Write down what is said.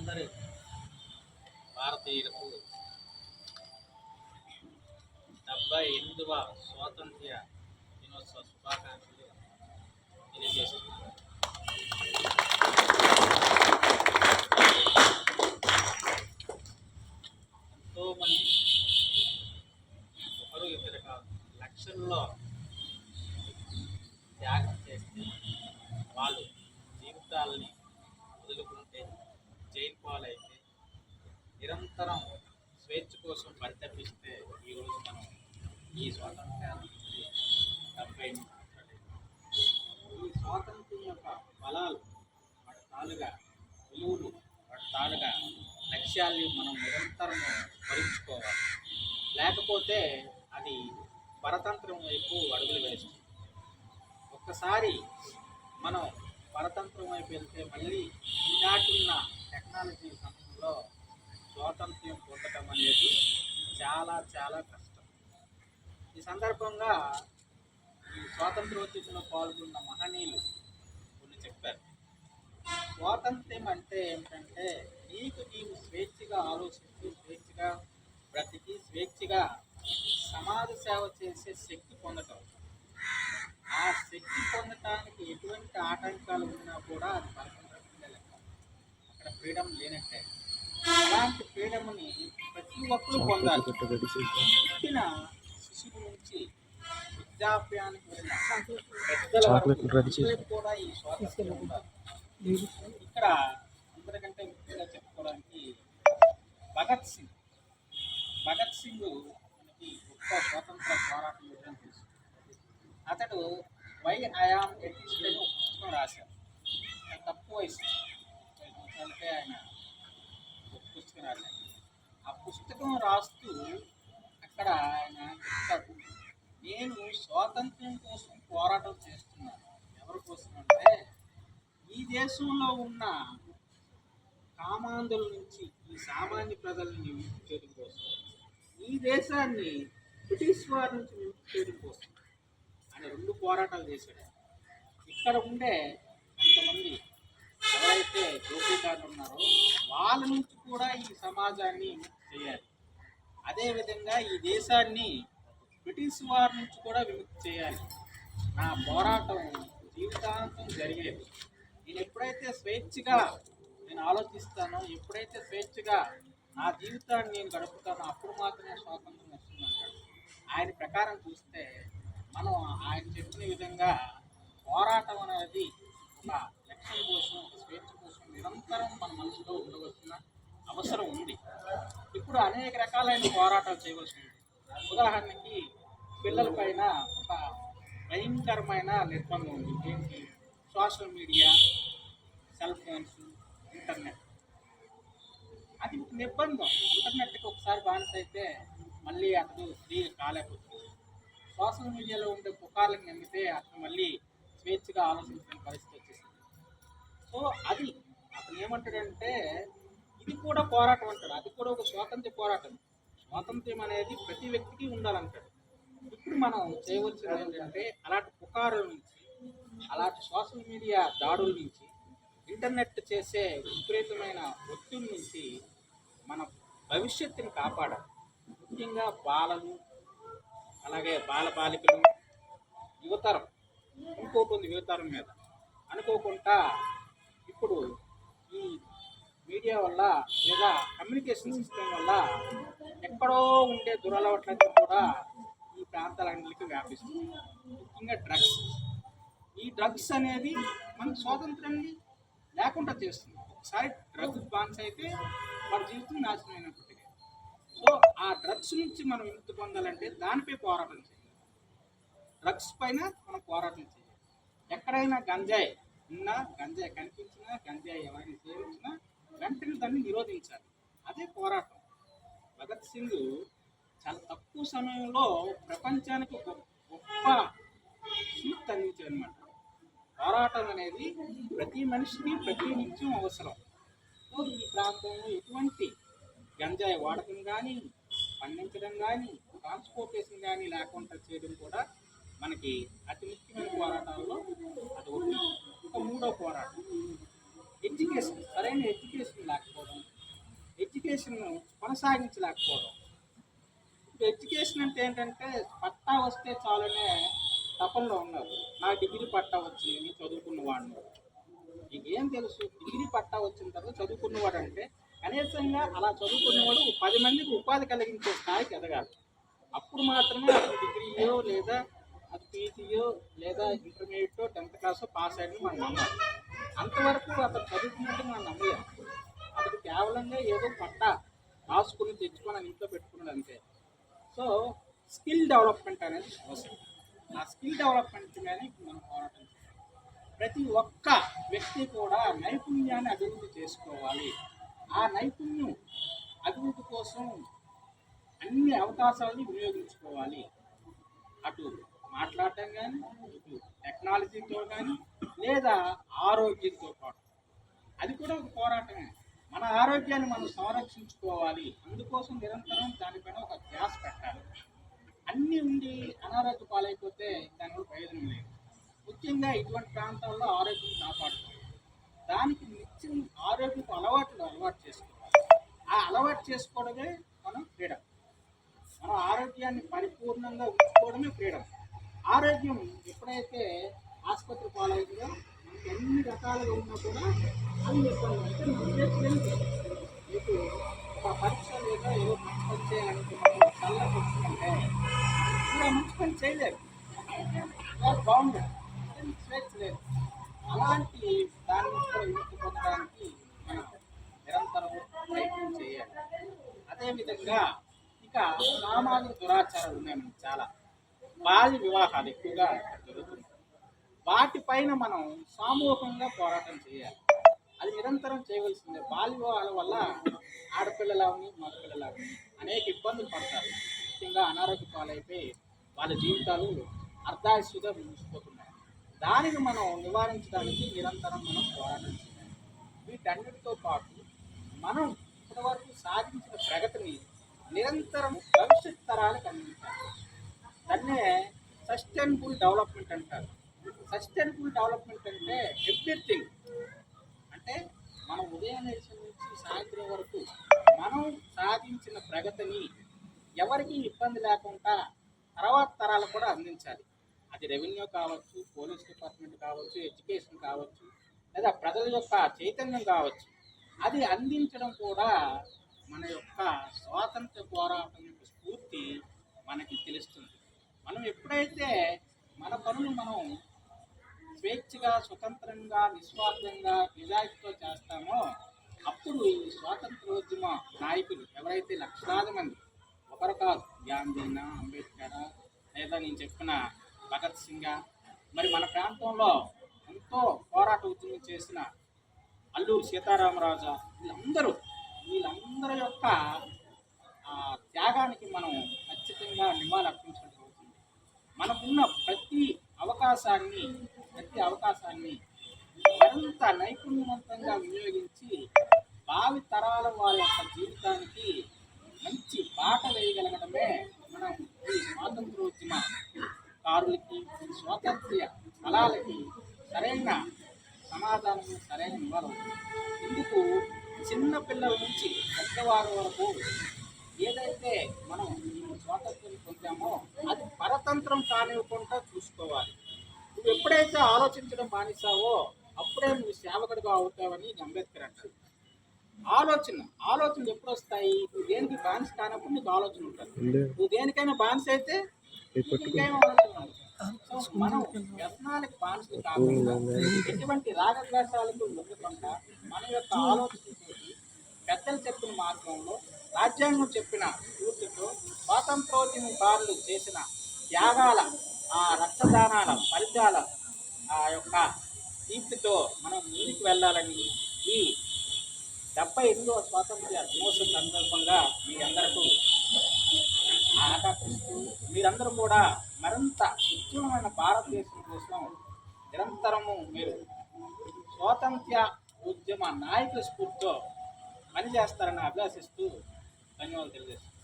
అందరి భారతీయులకు 78వ స్వాతంత్ర్య దినోత్సవ శుభాకాంక్షలు తెలియజేస్తున్నాను. ఎంతోమంది ఒకరు ఇద్దరు కాదు లక్షల్లో త్యాగం చేస్తే వాళ్ళు జీవితాలని వదులుకుంటే జైలు పాలైతే నిరంతరం స్వేచ్ఛ కోసం పరితపిస్తే ఈరోజు మనం ఈ స్వాతంత్ర్యాన్ని 70 ఈ స్వాతంత్ర్యం యొక్క ఫలాలు వాటి తాలుగా విలువలు వాటి తాలుగా లక్ష్యాల్ని మనం నిరంతరం భరించుకోవాలి. లేకపోతే అది పరతంత్రం వైపు అడుగులు వేస్తుంది. ఒక్కసారి మనం పరతంత్రం వైపు వెళ్తే మళ్ళీ ఈనాటిన్న టెక్నాలజీ సమయంలో స్వాతంత్ర్యం పొందడం అనేది చాలా చాలా కష్టం. ఈ సందర్భంగా ఈ స్వాతంత్రోద్యమంలో పాల్గొన్న మహనీయులు కొన్ని చెప్పారు. స్వాతంత్ర్యం అంటే ఏమిటంటే నీవు స్వేచ్ఛగా ఆలోచించి స్వేచ్ఛగా బ్రతికి స్వేచ్ఛగా సమాజ సేవ చేసే శక్తి పొందటం. ఆ శక్తి పొందటానికి ఎటువంటి ఆటంకాలు ఉన్నా కూడా అది పరతంత్రంగా లెక్క. అక్కడ ఫ్రీడమ్ లేనట్టే. అలాంటి ఫ్రీడమ్ని ప్రతి ఒక్కరూ పొందాలి. పుట్టిన శిశువు నుంచి వృద్ధాప్యానికి వెళ్ళిన పెద్దల వరకు కూడా ఈ స్వాతంత్ర్యం ఉండాలి. ఇక్కడ అందరికంటే ముఖ్యంగా చెప్పుకోవడానికి భగత్ సింగ్ మనకి గొప్ప స్వాతంత్ర పోరాటం యోధులని తెలుసు. అతడు వై ఐఆమ్ ఎథిస్ట్ అని ఒక పుస్తకం రాశారు. తక్కువ వయసు అంటే ఆయన ఒక పుస్తకం రాశారు. ఆ పుస్తకం రాస్తూ అక్కడ ఆయన చెప్తాడు, నేను స్వాతంత్ర్యం కోసం పోరాటం చేస్తున్నాను. ఎవరి కోసం అంటే ఈ దేశంలో ఉన్న కామాంధుల నుంచి ఈ సామాన్య ప్రజల్ని విముక్తి చేయడం కోసం, ఈ దేశాన్ని బ్రిటిష్ వారి నుంచి విముక్తి చేయడం కోసం ఆయన 2 పోరాటాలు చేశాడు. ఇక్కడ ఉండే కొంతమంది ఎవరైతే దోపిడీదారులు ఉన్నారో వాళ్ళ నుంచి కూడా ఈ సమాజాన్ని విముక్తి చేయాలి. అదేవిధంగా ఈ దేశాన్ని బ్రిటిష్ వారి నుంచి కూడా విముక్తి చేయాలి. నా పోరాటం జీవితాంతం జరిగేది. నేను ఎప్పుడైతే స్వేచ్ఛగా నేను ఆలోచిస్తానో, ఎప్పుడైతే స్వేచ్ఛగా నా జీవితాన్ని నేను గడుపుతానో అప్పుడు మాత్రమే స్వాతంత్రం వస్తుందంటాడు. ఆయన ప్రకారం చూస్తే మనం ఆయన చెప్పిన విధంగా పోరాటం అనేది ఒక లక్ష్యం కోసం, ఒక స్వేచ్ఛ కోసం నిరంతరం మన మనసులో ఉండవలసిన అవసరం ఉంది. ఇప్పుడు అనేక రకాలైన పోరాటాలు చేయవలసి ఉంది. ఉదాహరణకి పిల్లల పైన ఒక భయంకరమైన నిర్బంధం ఉంది. ఏంటి? Social media, cell phones, internet. అది ఒక నిర్బంధం. ఇంటర్నెట్కి ఒకసారి బానిస అయితే మళ్ళీ అతడు ఫ్రీ కాలేకపోతుంది. సోషల్ మీడియాలో ఉండే పుకార్లకు నమ్మితే అతను మళ్ళీ స్వేచ్ఛగా ఆలోచించిన పరిస్థితి వచ్చేసింది. సో అది అతను ఏమంటాడంటే ఇది కూడా పోరాటం అంటాడు. అది కూడా ఒక స్వాతంత్ర్య పోరాటం. స్వాతంత్ర్యం అనేది ప్రతి వ్యక్తికి ఉండాలంటాడు. ఇప్పుడు మనం చేయవలసింది ఏంటంటే అలాంటి పుకారుల నుంచి, అలాంటి సోషల్ మీడియా దాడుల నుంచి, ఇంటర్నెట్ చేసే విపరీతమైన ఒత్తిడి నుంచి మన భవిష్యత్తుని కాపాడాలి. ముఖ్యంగా బాలలు, అలాగే బాలబాలికలు, యువతరం ఇంకోటి యువతరం మీద అనుకోకుండా ఇప్పుడు ఈ మీడియా వల్ల లేదా కమ్యూనికేషన్ సిస్టమ్ వల్ల ఎక్కడో ఉండే దురలవాట్లన్నీ కూడా ఈ ప్రాంతాలన్నిటికీ వ్యాపిస్తుంది. ముఖ్యంగా డ్రగ్స్. ఈ డ్రగ్స్ అనేది మన స్వాతంత్రాన్ని లేకుండా చేస్తుంది. ఒకసారి డ్రగ్స్ బాన్స్ అయితే మన జీవితం నాశనం అయినప్పటికీ. సో ఆ డ్రగ్స్ నుంచి మనం విముక్తి పొందాలంటే దానిపై పోరాటం చేయాలి. డ్రగ్స్ పైన మనం పోరాటం చేయాలి. ఎక్కడైనా గంజాయి ఉన్నా, గంజాయి కనిపించినా, గంజాయి ఎవరైనా సేవించినా వెంటనే దాన్ని నిరోధించాలి. అదే పోరాటం. భగత్ సింగ్ చాలా తక్కువ సమయంలో ప్రపంచానికి ఒక గొప్ప స్ఫూర్తి అందించారు అనమాట. పోరాటం అనేది ప్రతి మనిషికి ప్రతి నిత్యం అవసరం. సో ఈ ప్రాంతంలో ఎటువంటి గంజాయి వాడకం కానీ, పండించడం కానీ, ట్రాన్స్పోర్టేషన్ కానీ లేకుండా చేయడం కూడా మనకి అతి ముఖ్యమైన పోరాటాల్లో అది ఒకటి. ఒక 3వ పోరాటం ఎడ్యుకేషన్, సరైన ఎడ్యుకేషన్ లేకపోవడం, ఎడ్యుకేషన్ కొనసాగించలేకపోవడం. ఇప్పుడు ఎడ్యుకేషన్ అంటే ఏంటంటే పట్టా వస్తే చాలనే తపనలో ఉన్నారు. నా డిగ్రీ పట్టా వచ్చింది, చదువుకున్న వాడిని. నీకేం తెలుసు? డిగ్రీ పట్టా వచ్చిన తర్వాత చదువుకున్నవాడు అంటే కనీసంగా అలా చదువుకున్నవాడు 10 మందికి ఉపాధి కలిగించే స్థాయికి ఎదగాలి. అప్పుడు మాత్రమే అతను డిగ్రీయో లేదా అది పీజీయో లేదా ఇంటర్మీడియట్ 10th క్లాస్ పాస్ అయ్యి మనం నమ్మాలి. అంతవరకు అతను చదువుకున్నట్టు మనం నమ్మలేము. అతడు కేవలంగా ఏదో పట్టా రాసుకుని తెచ్చుకొని ఇంట్లో పెట్టుకున్నాడు అంతే. సో స్కిల్ డెవలప్మెంట్ అనేది అవసరం. ఆ స్కిల్ డెవలప్మెంట్ మీద మనం పోరాటం చేయాలి. ప్రతి ఒక్క వ్యక్తి కూడా నైపుణ్యాన్ని అభివృద్ధి చేసుకోవాలి. ఆ నైపుణ్యం అభివృద్ధి కోసం అన్ని అవకాశాలని వినియోగించుకోవాలి. అటు మాట్లాడటం కానీ, ఇటు టెక్నాలజీతో కానీ, లేదా ఆరోగ్యంతో పాటు. అది కూడా ఒక పోరాటమే. మన ఆరోగ్యాన్ని మనం సంరక్షించుకోవాలి. అందుకోసం నిరంతరం దానిపైన ఒక ధ్యాస పెట్టాలి. అన్నీ ఉండి అనారోగ్య పాలైపోతే దానివల్ల ప్రయోజనం లేదు. ముఖ్యంగా ఇటువంటి ప్రాంతాల్లో ఆరోగ్యం కాపాడుకోవాలి. దానికి నిత్యం ఆరోగ్యపు అలవాటు చేసుకోవాలి. ఆ అలవాటు చేసుకోవడమే మనం ఫ్రీడమ్. మనం ఆరోగ్యాన్ని పరిపూర్ణంగా ఉంచుకోవడమే ఫ్రీడమ్. ఆరోగ్యం ఎప్పుడైతే ఆసుపత్రి పాలైందో మనకి ఎన్ని రకాలుగా ఉన్నా కూడా అది మీకు ఒక పరీక్ష లేదా ఏదో మంచి పని చేయాలనుకున్నప్పుడు చల్లకి వచ్చిందంటే మీరు మంచి పని చేయలేరు, బాగుండదు, స్వేచ్ఛ లేదు. అలాంటి దాని నుంచి కూడా విముక్తి పొందడానికి మనం నిరంతరం ప్రయత్నం చేయాలి. అదేవిధంగా ఇక సామాజిక దురాచారాలు ఉన్నాయి మనకి చాలా. బాల్య వివాహాలు ఎక్కువగా జరుగుతున్నాయి. వాటిపైన మనం సామూహికంగా పోరాటం చేయాలి. అది నిరంతరం చేయవలసిందే. బాల్య వివాహాల వల్ల ఆడపిల్లలని మగపిల్లలని అనేక ఇబ్బందులు పడతారు. ముఖ్యంగా అనారోగ్య పాలైపోయి వాళ్ళ జీవితాలు అర్ధాయుస్సుగా ముగిసిపోతున్నాయి. దానిని మనం నివారించడానికి నిరంతరం మనం పోరాటం చేయాలి. వీటన్నిటితో పాటు మనం ఇప్పటివరకు సాధించిన ప్రగతిని నిరంతరం భవిష్యత్ తరాలకు అందించాలి. దాన్నే సస్టైనబుల్ డెవలప్మెంట్ అంటారు. సస్టైనబుల్ డెవలప్మెంట్ అంటే ఎవ్రీథింగ్ అంటే మనం ఉదయం నుంచి సాయంత్రం వరకు మనం సాధించిన ప్రగతిని ఎవరికి ఇబ్బంది లేకుండా తర్వాత తరాలు కూడా అందించాలి. అది రెవెన్యూ కావచ్చు, పోలీస్ డిపార్ట్మెంట్ కావచ్చు, ఎడ్యుకేషన్ కావచ్చు, లేదా ప్రజల యొక్క చైతన్యం కావచ్చు. అది అందించడం కూడా మన యొక్క స్వాతంత్ర పోరాటం యొక్క స్ఫూర్తి మనకి తెలుస్తుంది. మనం ఎప్పుడైతే మన పనులు మనం స్వేచ్ఛగా, స్వతంత్రంగా, నిస్వార్థంగా, నిజాయితీతో చేస్తామో అప్పుడు ఈ స్వాతంత్రోద్యమ నాయకులు ఎవరైతే లక్షలాది మంది, ఒకరు కాదు, గాంధీనా, అంబేద్కర్, లేదా నేను చెప్పిన భగత్ సింగ్, మరి మన ప్రాంతంలో ఎంతో పోరాట ఉద్యమం చేసిన అల్లూరి సీతారామరాజు, వీళ్ళందరి యొక్క త్యాగానికి మనం ఖచ్చితంగా నివాళులు అర్పించడం జరుగుతుంది. మనకున్న ప్రతి అవకాశాన్ని మరింత నైపుణ్యవంతంగా వినియోగించి భావి తరాల వారి యొక్క జీవితానికి మంచి బాట వేయగలగడమే మనం ఈ స్వాతంత్రోద్యమ కారులకి, స్వాతంత్ర్య ఫలాలకి సరైన సమాధానం, సరైన నివారణ. ఇందుకు చిన్న పిల్లల నుంచి పెద్దవారి వరకు ఏదైతే మనం స్వాతంత్రం పొందామో అది పరతంత్రం కానివ్వకుండా చూసుకోవాలి. నువ్వు ఎప్పుడైతే ఆలోచించడం మానేసావో అప్పుడే నువ్వు సేవకుడిగా అవుతావని అంబేద్కర్ అంటారు. ఆలోచనలు ఎప్పుడు వస్తాయి? నువ్వు దేనికి బానిస కానప్పుడు నీకు ఆలోచన ఉంటుంది. నువ్వు దేనికైనా బానిస అయితే ఇంకేమో ఆలోచన. మనం వ్యసనాలకు బానిసలు కాకుండా ఎటువంటి రాగద్వేషాలకు లొంగకుండా మన యొక్క ఆలోచనతో పెద్దలు చెప్పిన మార్గంలో, రాజ్యాంగం చెప్పిన స్ఫూర్తితో, స్వాతంత్రోద్యమకారులు చేసిన త్యాగాల, ఆ రక్తదానాల ఫలితాల యొక్క దీప్తితో మనం ముందుకు వెళ్ళాలని ఈ 78వ స్వాతంత్ర్య దినోత్సవం సందర్భంగా మీ అందరికీ ఆకాంక్షిస్తూ, మీరందరూ కూడా మరింత ఉజ్వలమైన భారతదేశం కోసం నిరంతరము మీరు స్వాతంత్ర్య ఉద్యమ నాయకుల స్ఫూర్తితో పనిచేస్తారని అభిలాషిస్తూ ధన్యవాదాలు తెలియజేస్తాను.